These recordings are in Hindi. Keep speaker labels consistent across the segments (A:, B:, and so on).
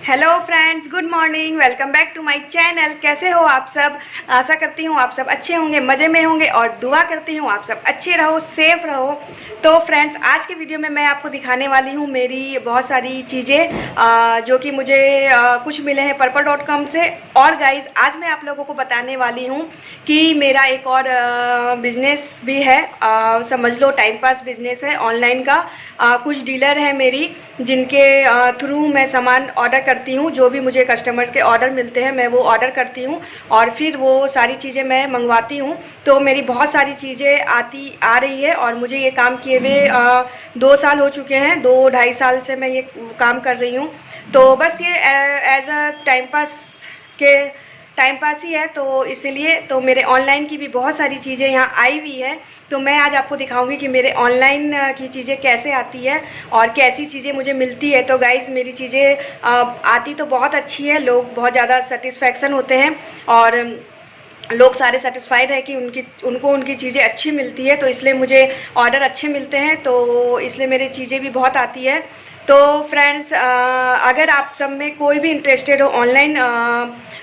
A: Hello friends, good morning. Welcome back to my channel. कैसे हो आप सब? आशा करती हूँ आप सब अच्छे होंगे, मज़े में होंगे और दुआ करती हूँ आप सब अच्छे रहो, सेफ रहो। तो फ्रेंड्स, आज के वीडियो में मैं आपको दिखाने वाली हूँ मेरी बहुत सारी चीज़ें जो कि मुझे कुछ मिले हैं purple.com से। और गाइज, आज मैं आप लोगों को बताने वाली हूँ कि मेरा एक और बिज़नेस भी है। समझ लो टाइम पास बिज़नेस है ऑनलाइन का। कुछ डीलर हैं मेरी जिनके थ्रू मैं सामान ऑर्डर करती हूँ। जो भी मुझे कस्टमर के ऑर्डर मिलते हैं मैं वो ऑर्डर करती हूँ और फिर वो सारी चीज़ें मैं मंगवाती हूँ। तो मेरी बहुत सारी चीज़ें आ रही है और मुझे ये काम किए हुए 2 साल हो चुके हैं। 2-2.5 साल से मैं ये काम कर रही हूँ। तो बस ये एज अ टाइम पास ही है। तो इसीलिए तो मेरे ऑनलाइन की भी बहुत सारी चीज़ें यहाँ आई हुई है। तो मैं आज आपको दिखाऊंगी कि मेरे ऑनलाइन की चीज़ें कैसे आती है और कैसी चीज़ें मुझे मिलती है। तो गाइज़, मेरी चीज़ें आती तो बहुत अच्छी है, लोग बहुत ज़्यादा सेटिस्फेक्शन होते हैं और लोग सारे सेटिस्फाइड है कि उनको उनकी चीज़ें अच्छी मिलती है। तो इसलिए मुझे ऑर्डर अच्छे मिलते हैं, तो इसलिए मेरी चीज़ें भी बहुत आती है। तो फ्रेंड्स, अगर आप सब में कोई भी इंटरेस्टेड हो ऑनलाइन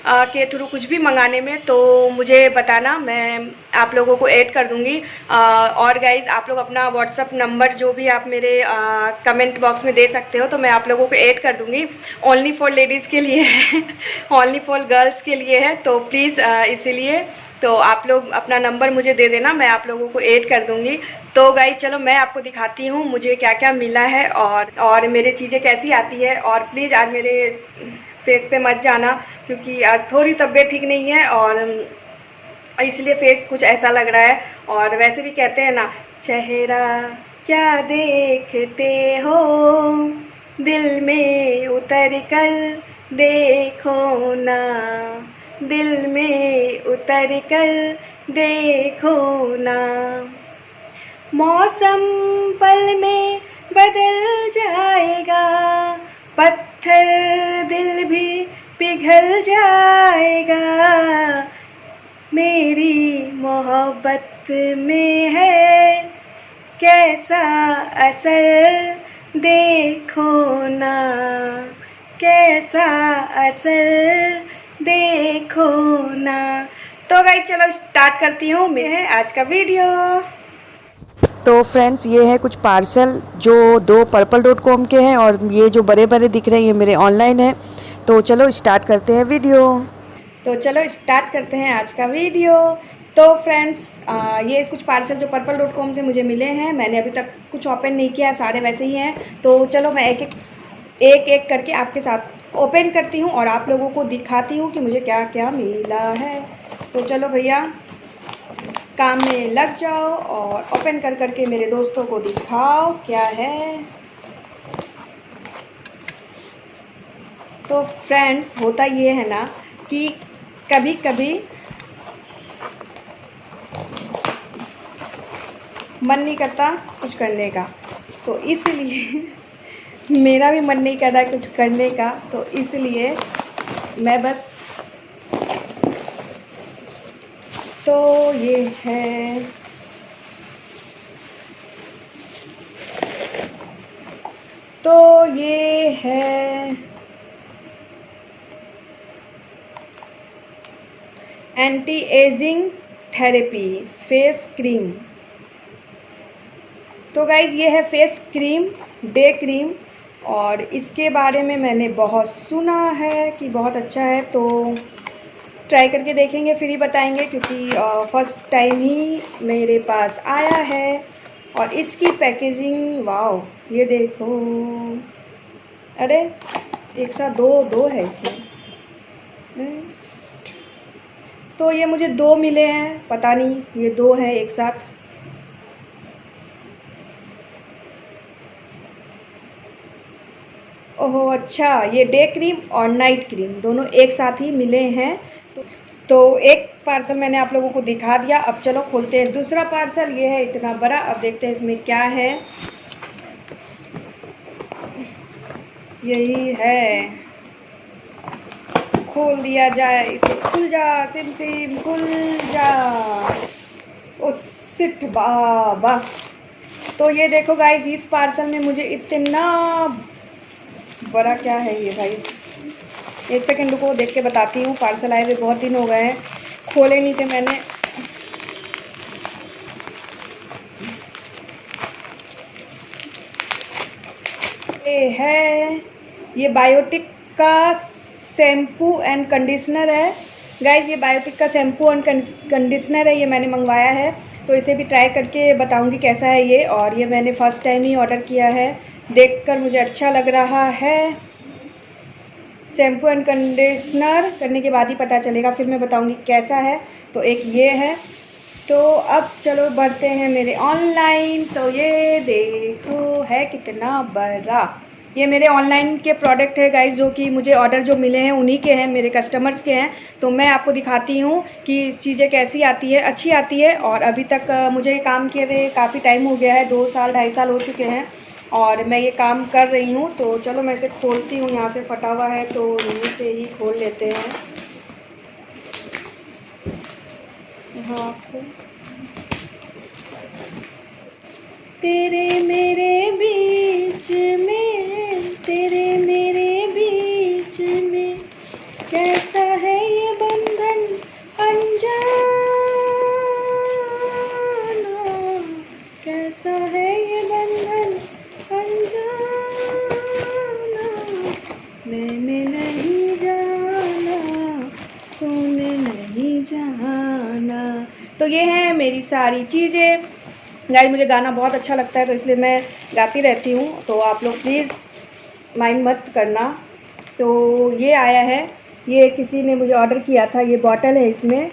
A: के थ्रू कुछ भी मंगाने में तो मुझे बताना, मैं आप लोगों को ऐड कर दूंगी। और गाइज़, आप लोग अपना व्हाट्सअप नंबर जो भी आप मेरे कमेंट बॉक्स में दे सकते हो तो मैं आप लोगों को ऐड कर दूंगी। ओनली फॉर लेडीज़ के लिए है ओनली फॉर गर्ल्स के लिए है। तो प्लीज़ इसीलिए तो आप लोग अपना नंबर मुझे दे देना, मैं आप लोगों को ऐड कर दूंगी। तो गाइस, चलो मैं आपको दिखाती हूँ मुझे क्या क्या मिला है और मेरे चीज़ें कैसी आती है। और प्लीज़ आज मेरे फेस पे मत जाना क्योंकि आज थोड़ी तबीयत ठीक नहीं है और इसलिए फेस कुछ ऐसा लग रहा है। और वैसे भी कहते हैं ना, चेहरा क्या देखते हो, दिल में उतर कर देखो ना, दिल में उतर कर देखो ना। मौसम पल में बदल जाएगा, पत्थर दिल भी पिघल जाएगा, मेरी मोहब्बत में है कैसा असर देखो ना, कैसा असर देखो ना। तो गाइस, चलो स्टार्ट करती हूँ मैं आज का वीडियो। तो फ्रेंड्स, ये है कुछ पार्सल जो 2 purple.com के हैं और ये जो बड़े बड़े दिख रहे हैं ये मेरे ऑनलाइन हैं। तो चलो स्टार्ट करते हैं वीडियो। तो चलो स्टार्ट करते हैं आज का वीडियो। तो फ्रेंड्स, ये कुछ पार्सल जो purple.com से मुझे मिले हैं, मैंने अभी तक कुछ ओपन नहीं किया, सारे वैसे ही हैं। तो चलो मैं एक एक करके आपके साथ ओपन करती हूँ और आप लोगों को दिखाती हूँ कि मुझे क्या क्या मिला है। तो चलो भैया, काम में लग जाओ और ओपन कर करके मेरे दोस्तों को दिखाओ क्या है। तो फ्रेंड्स, होता ये है ना कि कभी कभी मन नहीं करता कुछ करने का, तो इसलिए मेरा भी मन नहीं कर रहा कुछ करने का, तो इसलिए मैं बस, तो ये है ये है anti ageing therapy face cream. तो गाइज, ये है फेस क्रीम, डे क्रीम, और इसके बारे में मैंने बहुत सुना है कि बहुत अच्छा है। तो ट्राई करके देखेंगे, फिर ही बताएंगे क्योंकि फर्स्ट टाइम ही मेरे पास आया है। और इसकी पैकेजिंग, वाओ, ये देखो, अरे एक साथ दो है इसमें। तो ये मुझे 2 मिले हैं, पता नहीं ये 2 है एक साथ। ओहो अच्छा, ये डे क्रीम और नाइट क्रीम दोनों एक साथ ही मिले हैं। तो एक पार्सल मैंने आप लोगों को दिखा दिया। अब चलो खोलते हैं दूसरा पार्सल। ये है इतना बड़ा, अब देखते हैं इसमें क्या है। यही है, खोल दिया जाए इसे। खुल जा सिम सिम, खुल जा। ओ सिट बाबा। तो ये देखो गाइज, इस पार्सल में मुझे इतना बड़ा, क्या है ये भाई, एक सेकंड रुको, देख के बताती हूँ। पार्सल आए हुए बहुत दिन हो गए हैं, खोले नहीं थे मैंने। ये है, ये बायोटिक का शैम्पू एंड कंडीशनर है गाइज। ये बायोटिक का शैम्पू एंड कंडीशनर है, ये मैंने मंगवाया है, तो इसे भी ट्राई करके बताऊंगी कैसा है ये। और ये मैंने फ़र्स्ट टाइम ही ऑर्डर किया है, देखकर मुझे अच्छा लग रहा है। शैम्पू एंड कंडीशनर करने के बाद ही पता चलेगा, फिर मैं बताऊंगी कैसा है। तो एक ये है। तो अब चलो बढ़ते हैं मेरे ऑनलाइन। तो ये देखो है कितना बड़ा, ये मेरे ऑनलाइन के प्रोडक्ट है गाइस, जो कि मुझे ऑर्डर जो मिले हैं उन्हीं के हैं, मेरे कस्टमर्स के हैं। तो मैं आपको दिखाती हूँ कि चीज़ें कैसी आती है, अच्छी आती है। और अभी तक मुझे ये काम किए हुए काफ़ी टाइम हो गया है, 2 साल 2.5 साल हो चुके हैं और मैं ये काम कर रही हूँ। तो चलो मैं इसे खोलती हूँ, यहाँ से फटा हुआ है तो यहीं से ही खोल लेते हैं। हाँ, तेरे मेरे बीच में, तेरे मेरे बीच में कैसा है ये बंधन अनजाना, कैसा है ये बंधन अनजाना, मैंने नहीं जाना, तूने नहीं जाना। तो ये है मेरी सारी चीज़ें गाइस। मुझे गाना बहुत अच्छा लगता है तो इसलिए मैं गाती रहती हूँ, तो आप लोग प्लीज़ माइंड मत करना। तो ये आया है, ये किसी ने मुझे ऑर्डर किया था, ये बॉटल है इसमें।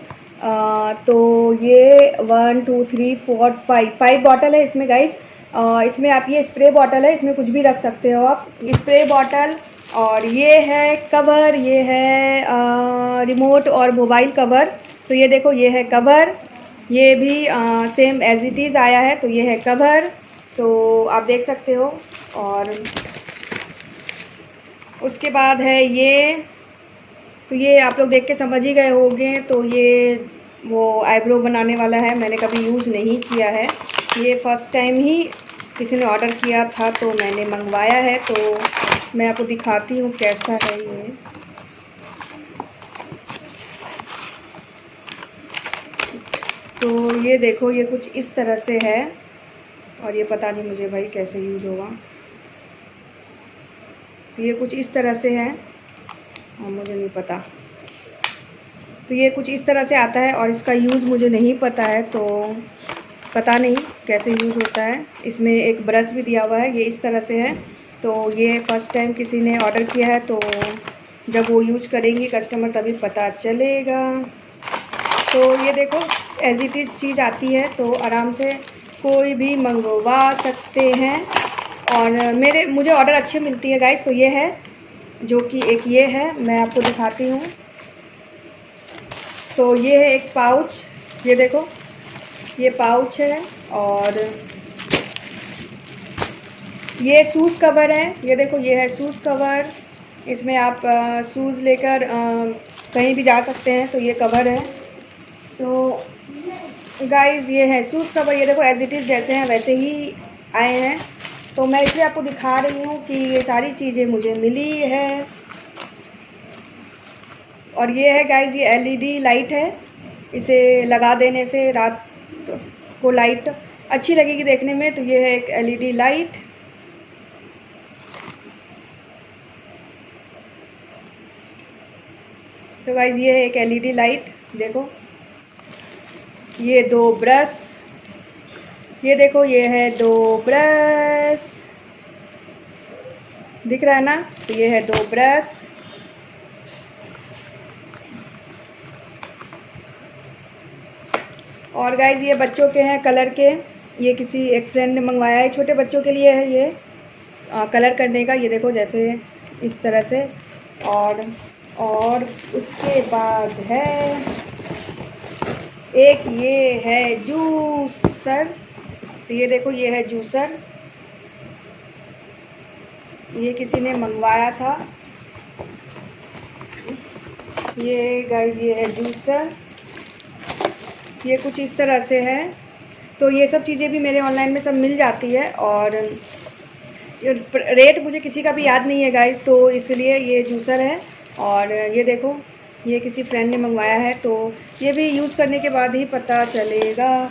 A: तो ये 1 2 3 4 5 बॉटल है इसमें गाइस। इसमें आप, ये स्प्रे बॉटल है, इसमें कुछ भी रख सकते हो आप, स्प्रे बॉटल। और ये है कवर, ये है रिमोट और मोबाइल कवर। तो ये देखो, ये है कवर, ये भी सेम एज इट इज़ आया है। तो ये है कवर, तो आप देख सकते हो। और उसके बाद है ये, तो ये आप लोग देख के समझ ही गए होंगे। तो ये वो आईब्रो बनाने वाला है, मैंने कभी यूज़ नहीं किया है, ये फ़र्स्ट टाइम ही किसी ने ऑर्डर किया था तो मैंने मंगवाया है। तो मैं आपको दिखाती हूँ कैसा है ये। तो ये देखो, ये कुछ इस तरह से है, और ये पता नहीं मुझे भाई कैसे यूज़ होगा। तो ये कुछ इस तरह से है और मुझे नहीं पता। तो ये कुछ इस तरह से आता है और इसका यूज़ मुझे नहीं पता है, तो पता नहीं कैसे यूज़ होता है। इसमें एक ब्रश भी दिया हुआ है, ये इस तरह से है। तो ये फ़र्स्ट टाइम किसी ने ऑर्डर किया है, तो जब वो यूज करेंगी कस्टमर तभी पता चलेगा। तो ये देखो एज इट इज़ चीज़ आती है, तो आराम से कोई भी मंगवा सकते हैं। और मुझे ऑर्डर अच्छे मिलती है गाइस। तो ये है, जो कि एक ये है, मैं आपको दिखाती हूँ। तो ये है एक पाउच, ये देखो ये पाउच है। और ये शूज़ कवर है, ये देखो ये है शूज़ कवर। इसमें आप शूज़ लेकर कहीं भी जा सकते हैं, तो ये कवर है। तो गाइज़ ये है शूज़ कवर, ये देखो एज इट इज़ जैसे हैं वैसे ही आए हैं। तो मैं इसलिए आपको दिखा रही हूँ कि ये सारी चीज़ें मुझे मिली है। और ये है गाइज़, ये एलईडी लाइट है, इसे लगा देने से रात को लाइट अच्छी लगेगी देखने में। तो ये है एक एलईडी लाइट। तो गाइज़ ये है एक एलईडी लाइट, देखो ये 2 ब्रश, ये देखो ये है 2 ब्रश, दिख रहा है ना। तो ये है 2 ब्रश। और गाइज़ ये बच्चों के हैं कलर के, ये किसी एक फ्रेंड ने मंगवाया है, छोटे बच्चों के लिए है ये कलर करने का। ये देखो जैसे इस तरह से। और उसके बाद है एक, ये है जूसर। तो ये देखो ये है जूसर, ये किसी ने मंगवाया था। ये गाइस ये है जूसर, ये कुछ इस तरह से है। तो ये सब चीज़ें भी मेरे ऑनलाइन में सब मिल जाती है। और रेट मुझे किसी का भी याद नहीं है गाइस, तो इसलिए ये जूसर है। और ये देखो, ये किसी फ्रेंड ने मंगवाया है, तो ये भी यूज़ करने के बाद ही पता चलेगा।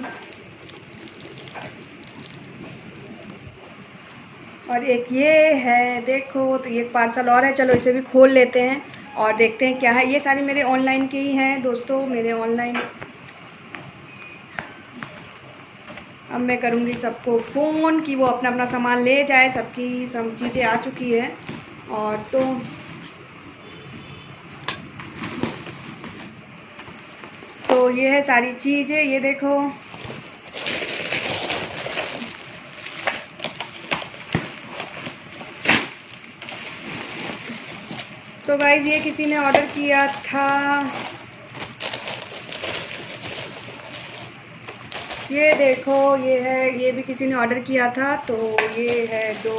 A: और एक ये है, देखो, तो ये एक पार्सल और है। चलो इसे भी खोल लेते हैं और देखते हैं क्या है। ये सारी मेरे ऑनलाइन की ही हैं दोस्तों, मेरे ऑनलाइन। अब मैं करूँगी सबको फ़ोन कि वो अपना अपना सामान ले जाए। सबकी सब चीज़ें आ चुकी है। और तो ये है सारी चीज़ें, ये देखो। तो गाइज़ ये किसी ने ऑर्डर किया था, ये देखो, ये है, ये भी किसी ने ऑर्डर किया था। तो ये है 2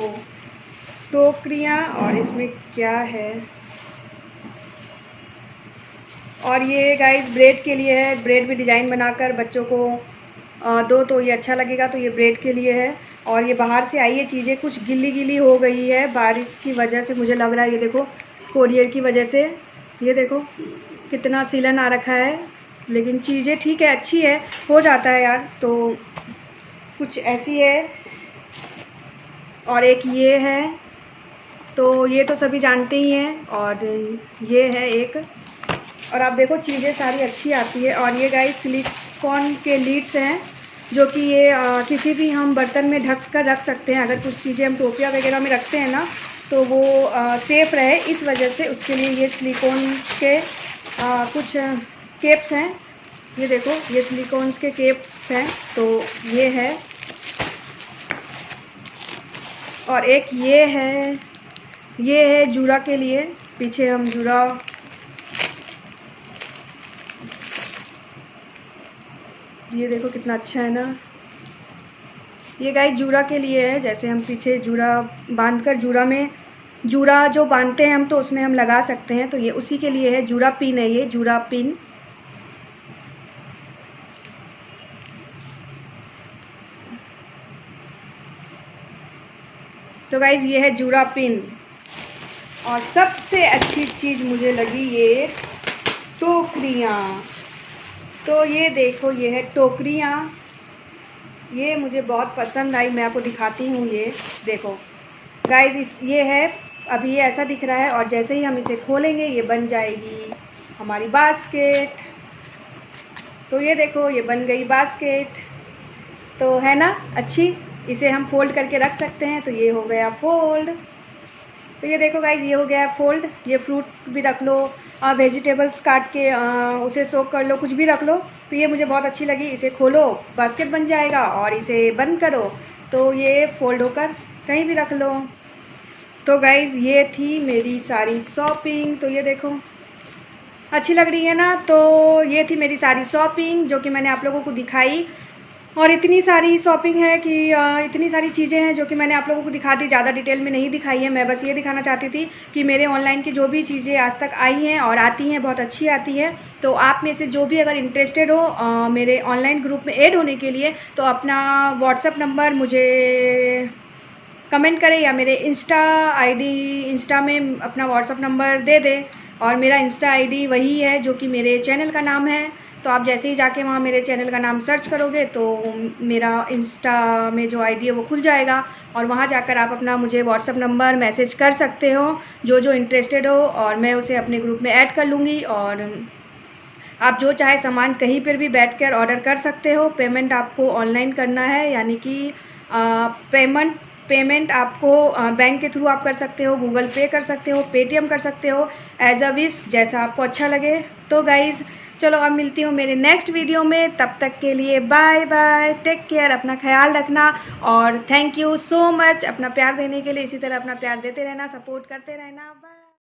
A: टोकरियाँ और इसमें क्या है। और ये गाइस ब्रेड के लिए है, ब्रेड में डिज़ाइन बनाकर बच्चों को दो तो ये अच्छा लगेगा। तो ये ब्रेड के लिए है। और ये बाहर से आई है चीज़ें, कुछ गिल्ली गिल्ली हो गई है बारिश की वजह से, मुझे लग रहा है। ये देखो, कोरियर की वजह से, ये देखो कितना सीलन आ रखा है। लेकिन चीज़ें ठीक है, अच्छी है, हो जाता है यार। तो कुछ ऐसी है। और एक ये है, तो ये तो सभी जानते ही हैं। और ये है एक। और आप देखो चीज़ें सारी अच्छी आती है। और ये गाइस सिलिकॉन के लीड्स हैं, जो कि ये किसी भी हम बर्तन में ढक कर रख सकते हैं। अगर कुछ चीज़ें हम टोपिया वगैरह में रखते हैं ना, तो वो सेफ़ रहे, इस वजह से उसके लिए ये सिलिकॉन के कुछ केप्स हैं। ये देखो, ये सिलिकॉन्स के केप्स हैं। तो ये है। और एक ये है, ये है जूड़ा के लिए। पीछे हम जूड़ा, ये देखो कितना अच्छा है ना। ये गाइस जूड़ा के लिए है, जैसे हम पीछे जूड़ा बांधकर, जूड़ा में जूड़ा जो बांधते हैं हम, तो उसमें हम लगा सकते हैं। तो ये उसी के लिए है, जूड़ा पिन है ये, जूड़ा पिन। तो गाइस ये है जूड़ा पिन। और सबसे अच्छी चीज़ मुझे लगी ये टोकरियाँ। तो ये देखो, ये है टोकरियाँ, ये मुझे बहुत पसंद आई। मैं आपको दिखाती हूँ, ये देखो गाइस, ये है। अभी ये ऐसा दिख रहा है, और जैसे ही हम इसे खोलेंगे ये बन जाएगी हमारी बास्केट। तो ये देखो, ये बन गई बास्केट। तो है ना अच्छी, इसे हम फोल्ड करके रख सकते हैं। तो ये हो गया फोल्ड। तो ये देखो गाइस, ये हो गया फोल्ड। ये फ्रूट भी रख लो, वेजिटेबल्स काट के उसे सोक कर लो, कुछ भी रख लो। तो ये मुझे बहुत अच्छी लगी। इसे खोलो, बास्केट बन जाएगा, और इसे बंद करो तो ये फोल्ड होकर कहीं भी रख लो। तो गाइस ये थी मेरी सारी शॉपिंग। तो ये देखो अच्छी लग रही है ना। तो ये थी मेरी सारी शॉपिंग, जो कि मैंने आप लोगों को दिखाई। और इतनी सारी शॉपिंग है कि इतनी सारी चीज़ें हैं जो कि मैंने आप लोगों को दिखा दी, ज़्यादा डिटेल में नहीं दिखाई है। मैं बस ये दिखाना चाहती थी कि मेरे ऑनलाइन की जो भी चीज़ें आज तक आई हैं और आती हैं, बहुत अच्छी आती हैं। तो आप में से जो भी अगर इंटरेस्टेड हो मेरे ऑनलाइन ग्रुप में ऐड होने के लिए, तो अपना व्हाट्सअप नंबर मुझे कमेंट करें, या मेरे इंस्टा में अपना व्हाट्सअप नंबर दे दें। और मेरा इंस्टा आईडी वही है जो कि मेरे चैनल का नाम है। तो आप जैसे ही जाके वहाँ मेरे चैनल का नाम सर्च करोगे, तो मेरा इंस्टा में जो आईडी है वो खुल जाएगा। और वहाँ जाकर आप अपना मुझे व्हाट्सअप नंबर मैसेज कर सकते हो, जो इंटरेस्टेड हो, और मैं उसे अपने ग्रुप में ऐड कर लूँगी। और आप जो चाहे सामान कहीं पर भी बैठकर ऑर्डर कर सकते हो। पेमेंट आपको ऑनलाइन करना है, यानी कि पेमेंट आपको बैंक के थ्रू आप कर सकते हो, गूगल पे कर सकते हो, पेटीएम कर सकते हो, एज अ विश, जैसा आपको अच्छा लगे। तो गाइज़ चलो, अब मिलती हूँ मेरे नेक्स्ट वीडियो में। तब तक के लिए बाय बाय, टेक केयर, अपना ख्याल रखना। और थैंक यू सो मच अपना प्यार देने के लिए। इसी तरह अपना प्यार देते रहना, सपोर्ट करते रहना। बाय।